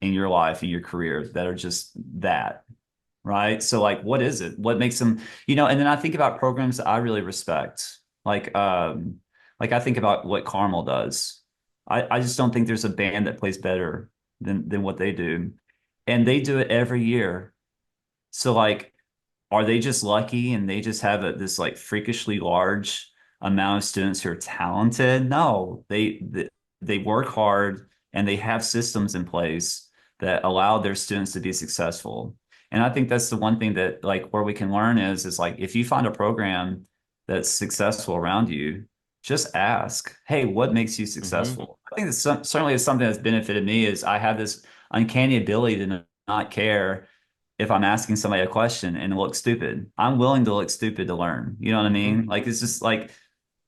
in your life, in your career, that are just that, right? So like, what is it? What makes them, and then I think about programs that I really respect. Like I think about what Carmel does. I just don't think there's a band that plays better than what they do. And they do it every year. So like, are they just lucky and they just have this like freakishly large amount of students who are talented? No, they work hard and they have systems in place that allow their students to be successful. And I think that's the one thing that like where we can learn is like if you find a program that's successful around you, just ask, hey, what makes you Hmm. successful? I think certainly is something that's benefited me is I have this uncanny ability to not care if I'm asking somebody a question and look stupid. I'm willing to look stupid to learn. You know what I Hmm. mean? Like it's just like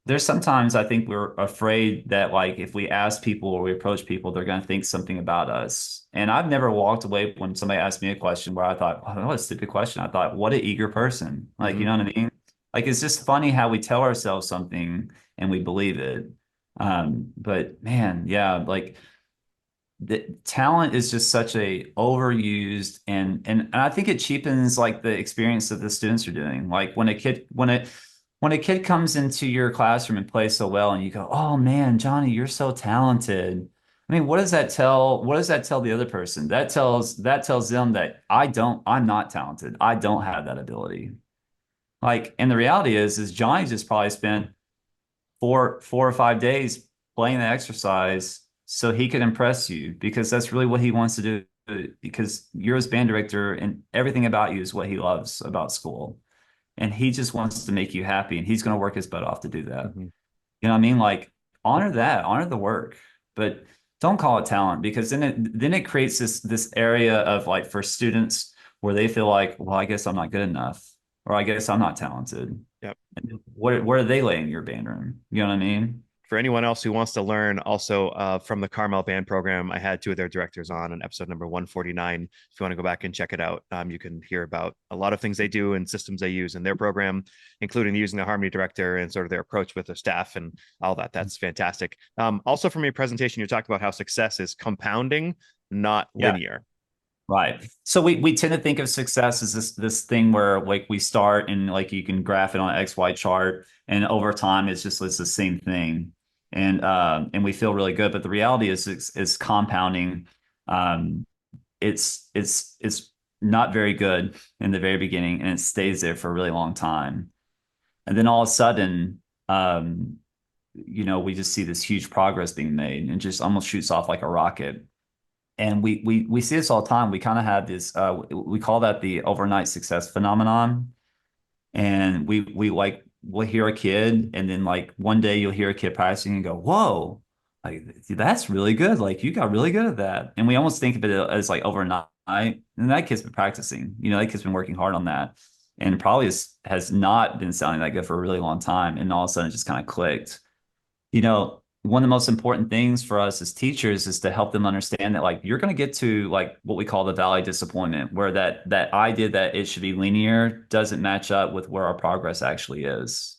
there's sometimes I think we're afraid that like if we ask people or we approach people, they're going to think something about us. And I've never walked away when somebody asked me a question where I thought, oh, what a stupid question. I thought, what an eager person. Like, you Hmm. know what I mean? Like it's just funny how we tell ourselves something and we believe it. But man, yeah, like the talent is just such a overused and I think it cheapens like the experience that the students are doing. Like when a kid comes into your classroom and plays so well and you go, "Oh man, Johnny, you're so talented." I mean, what does that tell? What does that tell the other person? That tells them that I'm not talented. I don't have that ability. Like, and the reality is Johnny just probably spent 4 or 5 days playing the exercise so he could impress you because that's really what he wants to do because you're his band director and everything about you is what he loves about school. And he just wants to make you happy and he's going to work his butt off to do that. Hmm. You know what I mean? Like honor that, honor the work, but don't call it talent because then it creates this area of like for students where they feel like, well, I guess I'm not good enough or I guess I'm not talented. Yep. And where are they laying your band room? You know what I mean? For anyone else who wants to learn also from the Carmel Band program, I had two of their directors on episode number 149. If you want to go back and check it out, you can hear about a lot of things they do and systems they use in their program, including using the harmony director and sort of their approach with their staff and all that. That's fantastic. Also, from your presentation, you talked about how success is compounding, not Yeah. linear. Right. So we tend to think of success as this thing where like we start and like you can graph it on an XY chart and over time it's the same thing. And we feel really good. But the reality is it's compounding. Um it's not very good in the very beginning and it stays there for a really long time. And then all of a sudden, we just see this huge progress being made and just almost shoots off like a rocket. And we see this all the time. We kind of have this we call that the overnight success phenomenon. And we like we'll hear a kid and then like one day you'll hear a kid practicing and go, "Whoa, like that's really good. Like you got really good at that." And we almost think of it as like overnight. And that kid's been practicing. That kid's been working hard on that. And probably has not been sounding that good for a really long time. And all of a sudden it just kind of clicked. One of the most important things for us as teachers is to help them understand that like you're going to get to like what we call the valley disappointment, where that idea that it should be linear doesn't match up with where our progress actually is.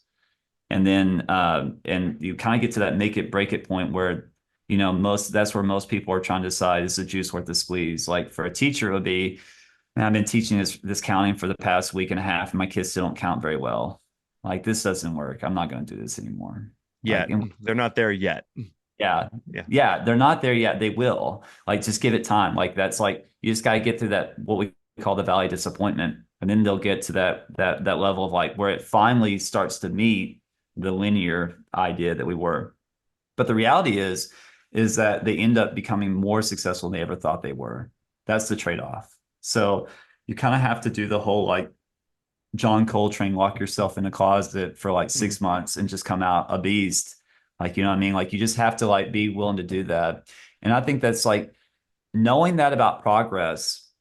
And then and you kind of get to that make it break it point where most that's where most people are trying to decide is the juice worth the squeeze. Like for a teacher, it would be, man, I've been teaching this counting for the past week and a half, and my kids still don't count very well. Like this doesn't work. I'm not going to do this anymore. Yet Like, and they're not there yet. yeah. Yeah. Yeah. They're not there yet. They will. Like, just give it time. Like, that's like, you just got to get through that, what we call the valley disappointment. And then they'll get to that level of like where it finally starts to meet the linear idea that we were. But the reality is that they end up becoming more successful than they ever thought they were. That's the trade-off. So you kind of have to do the whole like John Coltrane, lock yourself in a closet for like Mhm. 6 months and just come out a beast. Like, you know what I mean? Like you just have to like be willing to do that. And I think that's like knowing that about progress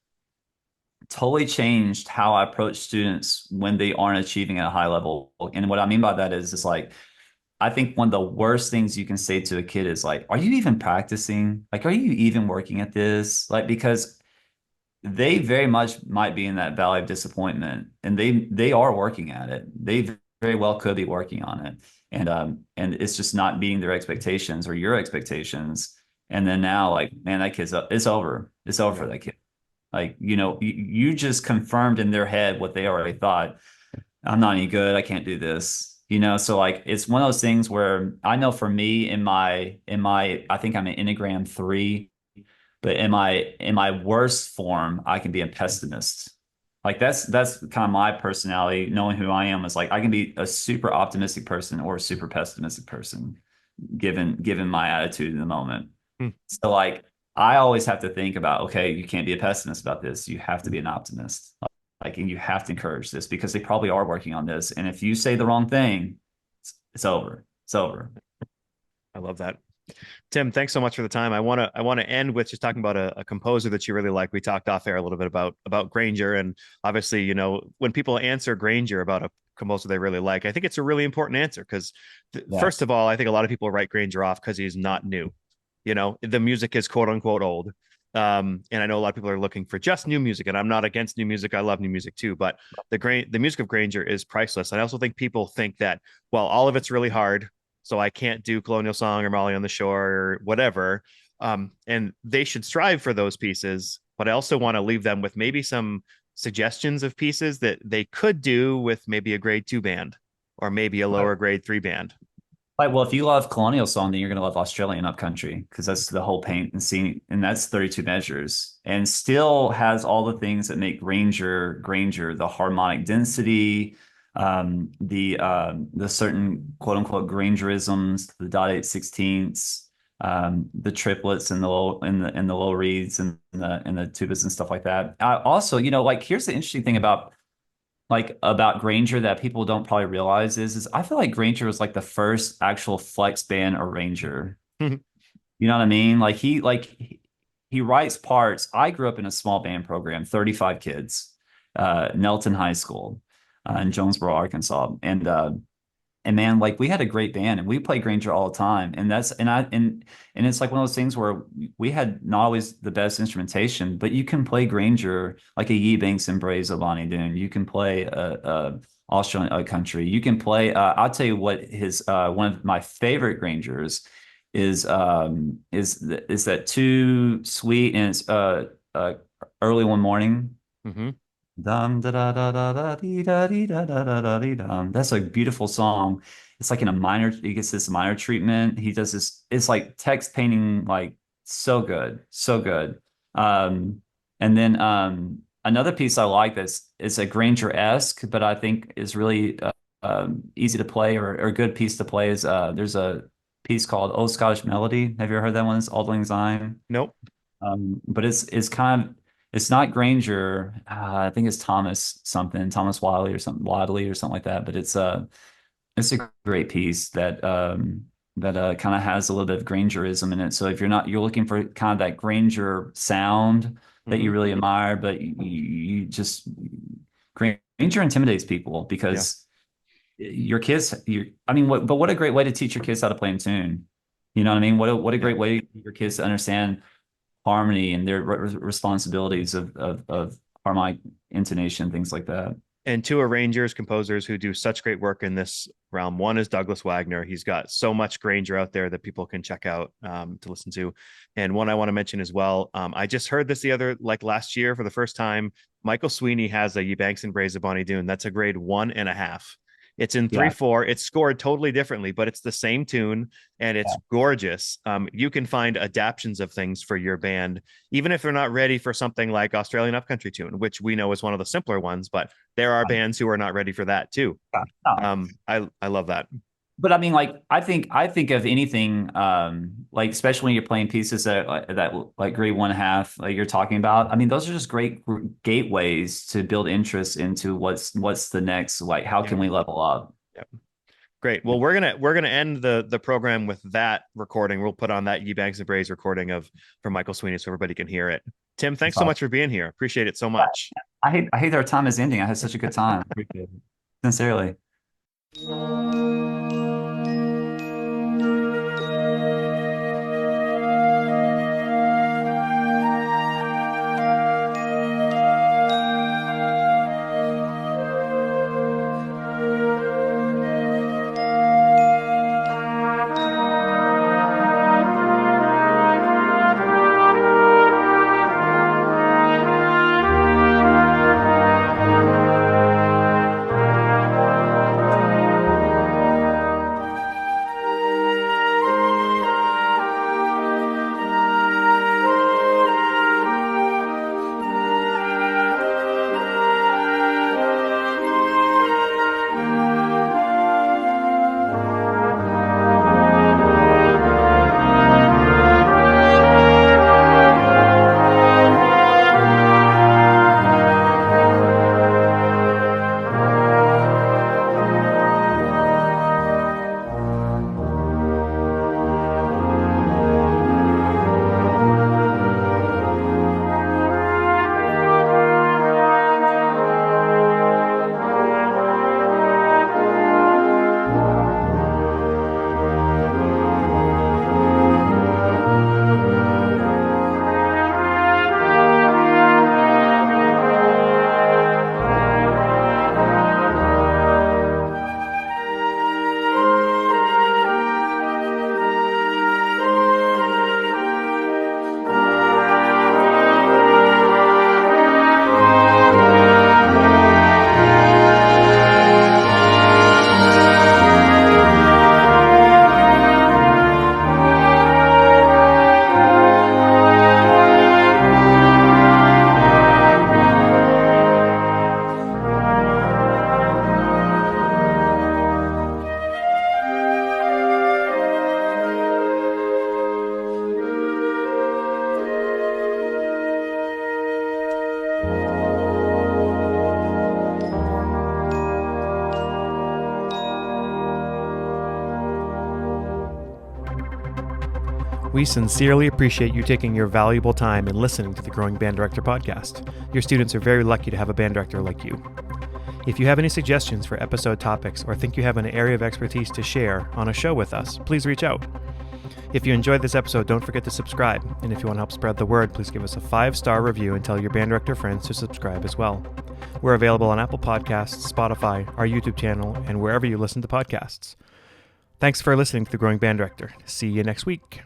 totally changed how I approach students when they aren't achieving at a high level. And what I mean by that is like I think one of the worst things you can say to a kid is like, are you even practicing? Like, are you even working at this? Like, because they very much might be in that valley of disappointment, and they are working at it. They very well could be working on it, and it's just not meeting their expectations or your expectations. And then now, like, man, that kid's up. It's over. It's over Yeah. for that kid. Like, you just confirmed in their head what they already thought. I'm not any good. I can't do this. So like it's one of those things where I know for me in my I think I'm an Enneagram 3, but in my worst form, I can be a pessimist. Like that's kind of my personality. Knowing who I am is like I can be a super optimistic person or a super pessimistic person, given my attitude in the moment. Hmm. So like I always have to think about, okay, you can't be a pessimist about this. You have to be an optimist. Like, and you have to encourage this because they probably are working on this. And if you say the wrong thing, it's over. It's over. I love that. Tim, thanks so much for the time. I want to end with just talking about a composer that you really like. We talked off air a little bit about Granger, and obviously, when people answer Granger about a composer they really like, I think it's a really important answer because, first Yes. of all, I think a lot of people write Granger off because he's not new. The music is quote unquote old. And I know a lot of people are looking for just new music, and I'm not against new music. I love new music too, but the music of Granger is priceless. I also think people think that, well, all of it's really hard, so I can't do Colonial Song or Molly on the Shore or whatever. And they should strive for those pieces, but I also want to leave them with maybe some suggestions of pieces that they could do with maybe a grade 2 band or maybe a Right. lower grade 3 band. Like, well, if you love colonial song, then you're gonna love Australian upcountry because that's the whole paint and scene, and that's 32 measures, and still has all the things that make Granger, the harmonic density, the certain quote unquote Grangerisms, the dot 8/16ths, the triplets and the low reeds and the tubas and stuff like that. I also, like here's the interesting thing about Granger that people don't probably realize is I feel like Granger was like the first actual flex band arranger. You know what I mean? He writes parts. I grew up in a small band program, 35 kids, Nelton High School, in Jonesboro, Arkansas. And man, like we had a great band and we played Granger all the time. And it's like one of those things where we had not always the best instrumentation, but you can play Granger like a Ye Banks and Braves of Bonnie Doon. You can play a Australian country. You can play. I'll tell you what his one of my favorite Grangers is that Too Sweet, and it's Early One Morning. Mm-hmm. Dum da da da da da dee da dee da da da da dee dum. That's a beautiful song. It's like in a minor, he gets this minor treatment. He does this, it's like text painting, like so good, so good. And then another piece I like that's is a Granger-esque, but I think is really easy to play or a good piece to play is there's a piece called Old Scottish Melody. Have you ever heard that one? It's Auld Lang Syne. Nope. But it's kind of it's not Granger. I think it's Thomas something, Thomas Wadley or something like that. But it's a great piece that kind of has a little bit of Grangerism in it. So if you're looking for kind of that Granger sound that Mm-hmm. you really admire, but you just Granger intimidates people Yeah. because your kids, I mean, what a great way to teach your kids how to play in tune. You know what I mean? What a Yeah. great way for your kids to understand harmony and their responsibilities of harmonic intonation, things like that. And two arrangers, composers who do such great work in this realm. One is Douglas Wagner. He's got so much Granger out there that people can check out to listen to. And one I want to mention as well. I just heard this like last year for the first time. Michael Sweeney has a Ye Banks and Braes of Bonnie Doon. That's a grade 1.5. It's in three Yeah. four. It's scored totally differently, but it's the same tune and it's gorgeous. You can find adaptions of things for your band, even if they're not ready for something like Australian Upcountry Tune, which we know is one of the simpler ones, but there are bands who are not ready for that too. Yeah. I love that. But I mean, like I think of anything, like especially when you're playing pieces that like grade 1.5, like you're talking about. I mean, those are just great gateways to build interest into what's the next, like how Yeah. can we level up? Yeah. Great. Well, we're gonna end the program with that recording. We'll put on that Ye Banks and Braes recording of from Michael Sweeney so everybody can hear it. Tim, thanks so So, much for being here. Appreciate it so much. I hate our time is ending. I had such a good time. Appreciate it. Sincerely. We sincerely appreciate you taking your valuable time and listening to the Growing Band Director podcast. Your students are very lucky to have a band director like you. If you have any suggestions for episode topics or think you have an area of expertise to share on a show with us, please reach out. If you enjoyed this episode, don't forget to subscribe. And if you want to help spread the word, please give us a 5-star review and tell your band director friends to subscribe as well. We're available on Apple Podcasts, Spotify, our YouTube channel, and wherever you listen to podcasts. Thanks for listening to The Growing Band Director. See you next week.